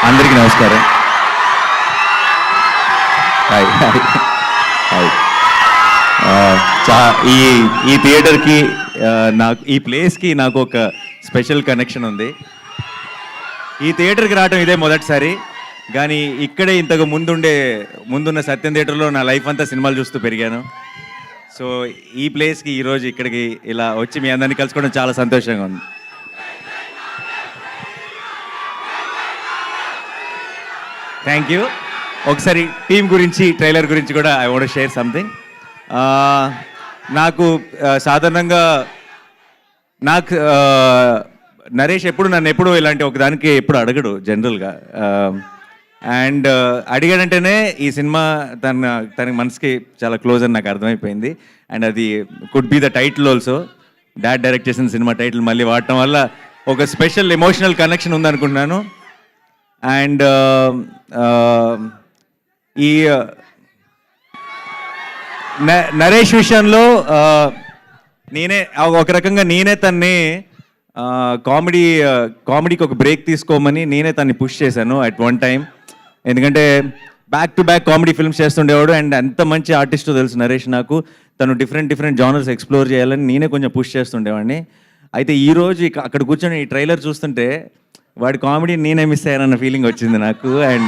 అందరికీ నమస్కారం. Hi hi hi. ఈ థియేటర్కి నాకు ఈ ప్లేస్కి నాకు ఒక స్పెషల్ కనెక్షన్ ఉంది. ఈ థియేటర్కి రావడం ఇదే మొదటిసారి, కానీ ఇక్కడే ఇంతకు ముందున్న సత్యం థియేటర్లో నా లైఫ్ అంతా సినిమాలు చూస్తూ పెరిగాను. సో ఈ ప్లేస్కి ఈరోజు ఇక్కడికి ఇలా వచ్చి మీ అందరినీ కలుసుకోవడం చాలా సంతోషంగా ఉంది. Thank you. ఒకసారి టీం గురించి, ట్రైలర్ గురించి కూడా ఐ వాంట్ షేర్ సంథింగ్. నాకు సాధారణంగా నరేష్ నన్ను ఎప్పుడు ఇలాంటి ఒకదానికి ఎప్పుడు అడగడు జనరల్గా. అండ్ అడిగాడంటేనే ఈ సినిమా తన మనసుకి చాలా క్లోజ్ అని నాకు అర్థమైపోయింది. అండ్ అది could be the title also. Dad direct చేసిన సినిమా టైటిల్ మళ్ళీ వాడటం వల్ల ఒక స్పెషల్ ఎమోషనల్ కనెక్షన్ ఉందనుకుంటున్నాను. అండ్ ఈ నరేష్ విషయంలో ఒక రకంగా నేనే తన్ని కామెడీకి ఒక బ్రేక్ తీసుకోమని నేనే తన్ని పుష్ చేశాను అట్ వన్ టైం. ఎందుకంటే back to back comedy films చేస్తుండేవాడు. అండ్ ఎంత మంచి ఆర్టిస్టో తెలుసు నరేష్ నాకు. తను డిఫరెంట్ జానర్స్ ఎక్స్ప్లోర్ చేయాలని నేనే కొంచెం పుష్ చేస్తుండేవాడిని. అయితే ఈరోజు అక్కడ కూర్చొని ఈ ట్రైలర్ చూస్తుంటే వాడి కామెడీ నేనే మిస్ అయ్యానన్న ఫీలింగ్ వచ్చింది నాకు. అండ్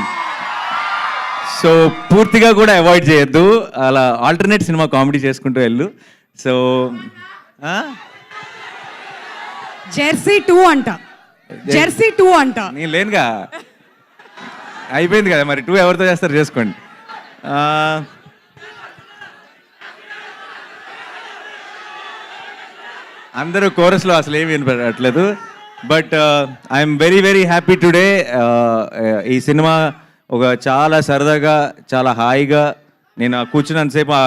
సో పూర్తిగా కూడా అవాయిడ్ చేయొద్దు, అలా ఆల్టర్నేట్ సినిమా కామెడీ చేసుకుంటూ వెళ్ళు. సో జెర్సీ 2 అంట, జెర్సీ 2 అంట. నేను లేనుగా, అయిపోయింది కదా మరి. 2 ఎవరితో చేస్తారు చేసుకోండి. అందరూ కోరస్లో అసలు ఏమి వినపడట్లేదు. But I'm very happy today. ఈ సినిమా ఒక చాలా సరదాగా, చాలా హాయిగా నేను కూర్చున్నంతసేపు ఆ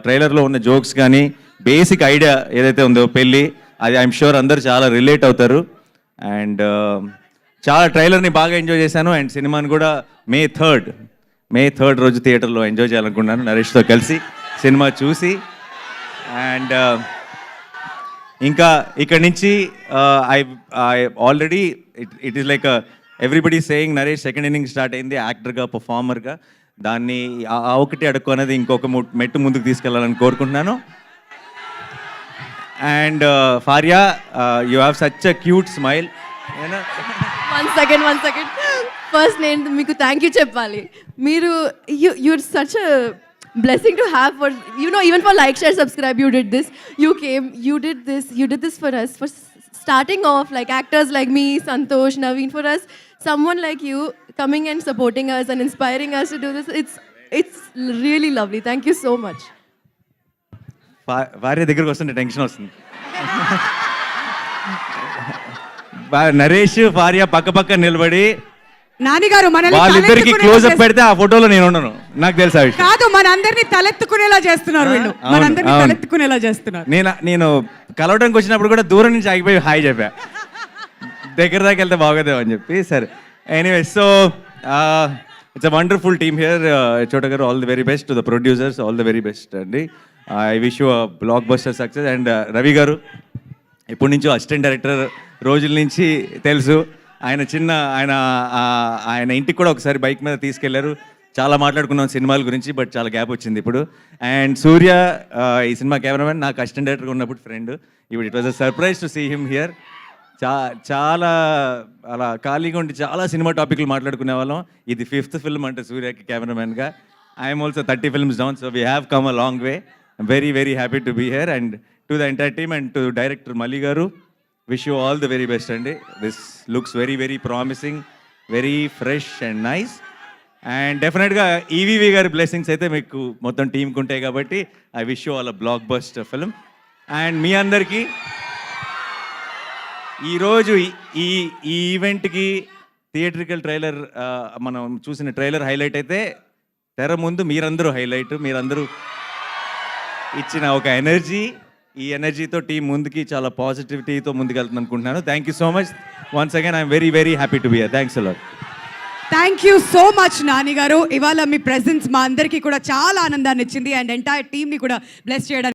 ట్రైలర్లో ఉన్న జోక్స్ కానీ బేసిక్ ఐడియా ఏదైతే ఉందో పెళ్ళి, అది ఐఎమ్ షూర్ అందరూ చాలా రిలేట్ అవుతారు. అండ్ చాలా ట్రైలర్ని బాగా ఎంజాయ్ చేశాను. అండ్ సినిమాని కూడా మే 3rd రోజు థియేటర్లో ఎంజాయ్ చేయాలనుకున్నాను నరేష్తో కలిసి సినిమా చూసి. అండ్ ఇంకా ఇక్కడ నుంచి I already it is like everybody saying Naresh second inning start అయింది యాక్టర్గా, పర్ఫార్మర్గా. దాన్ని ఒకటి అడుక్కు అనేది ఇంకొక మెట్టు ముందుకు తీసుకెళ్లాలని కోరుకుంటున్నాను. And Faria, you have such a cute smile. One second first నేను మీకు థ్యాంక్ యూ చెప్పాలి. మీరు you're such a blessing to have for, you know, even for like, share, subscribe, you did this, you did this for us, for starting off like actors like me, Santosh, Naveen, for us, someone like you coming and supporting us and inspiring us to do this, it's really lovely. Thank you so much. భార్య దగ్గరకు వస్తుంటే tension వస్తుంది. నరేష్ భార్య పక్క నిలబడి నానిగారు వాళ్ళిద్దరికి close up పెడితే ఆ ఫోటోలో నేను ఉండను. నాకు తెలుసా కాదు, మనందరినీ తలెత్తుకునేలా చేస్తున్నారు వీళ్ళు, మనందరినీ తలెత్తుకునేలా చేస్తున్నారు. నేను కలవడానికి వచ్చినప్పుడు కూడా దూరం నుంచి ఆగిపోయి హాయ్ చెప్పా, దగ్గర దాకా వెళ్తే బాగోదేమో అని చెప్పి. సరే, anyway, so it's a wonderful team here. Chota garu, all the very best. To the producers, all the very best అండి. I wish you a blockbuster success. And Ravi garu ఎప్పటి నుంచో అసిస్టెంట్ డైరెక్టర్ రోజుల నుంచి తెలుసు. ఆయన ఇంటికి కూడా ఒకసారి బైక్ మీద తీసుకెళ్లారు. చాలా మాట్లాడుకున్నాం సినిమాల గురించి, బట్ చాలా గ్యాప్ వచ్చింది ఇప్పుడు. అండ్ సూర్య, ఈ సినిమా కెమెరామెన్, నాకు అసిస్టెంట్ డైరెక్టర్గా ఉన్నప్పుడు ఫ్రెండ్. ఇప్పుడు it was a surprise to see him here. చాలా అలా ఖాళీగా ఉండి చాలా సినిమా టాపిక్లు మాట్లాడుకునే వాళ్ళం. ఇది 5th ఫిల్మ్ అంటే సూర్యకి కెమెరామెన్గా. I'm also 30 films down, so we have come a long way. Very happy to be here. And to the entire team and to director Malli garu, wish you all the very best అండి. This looks very promising, very fresh and nice. And డెఫినెట్గా ఈవీవి గారి blessings అయితే మీకు మొత్తం టీంకి ఉంటాయి కాబట్టి I wish you all a blockbuster film. And మీ అందరికీ ఈరోజు ఈ ఈవెంట్కి థియేట్రికల్ ట్రైలర్, మనం చూసిన ట్రైలర్ హైలైట్ అయితే, తెర ముందు మీరందరూ హైలైట్. మీరందరూ ఇచ్చిన ఒక ఎనర్జీ, ఈ ఎనర్జీతో టీం ముందుకి చాలా పాజిటివిటీతో ముందుకెళ్తుంది అనుకుంటున్నాను. Thank you so much once again. I'm very happy to be here. Thanks a lot. Thank you so much Nani గారు. ఇవాళ మీ ప్రెజెన్స్ మా అందరికీ కూడా చాలా ఆనందాన్ని ఇచ్చింది అండ్ ఎంటైర్ టీమ్ని కూడా బ్లెస్ చేయడానికి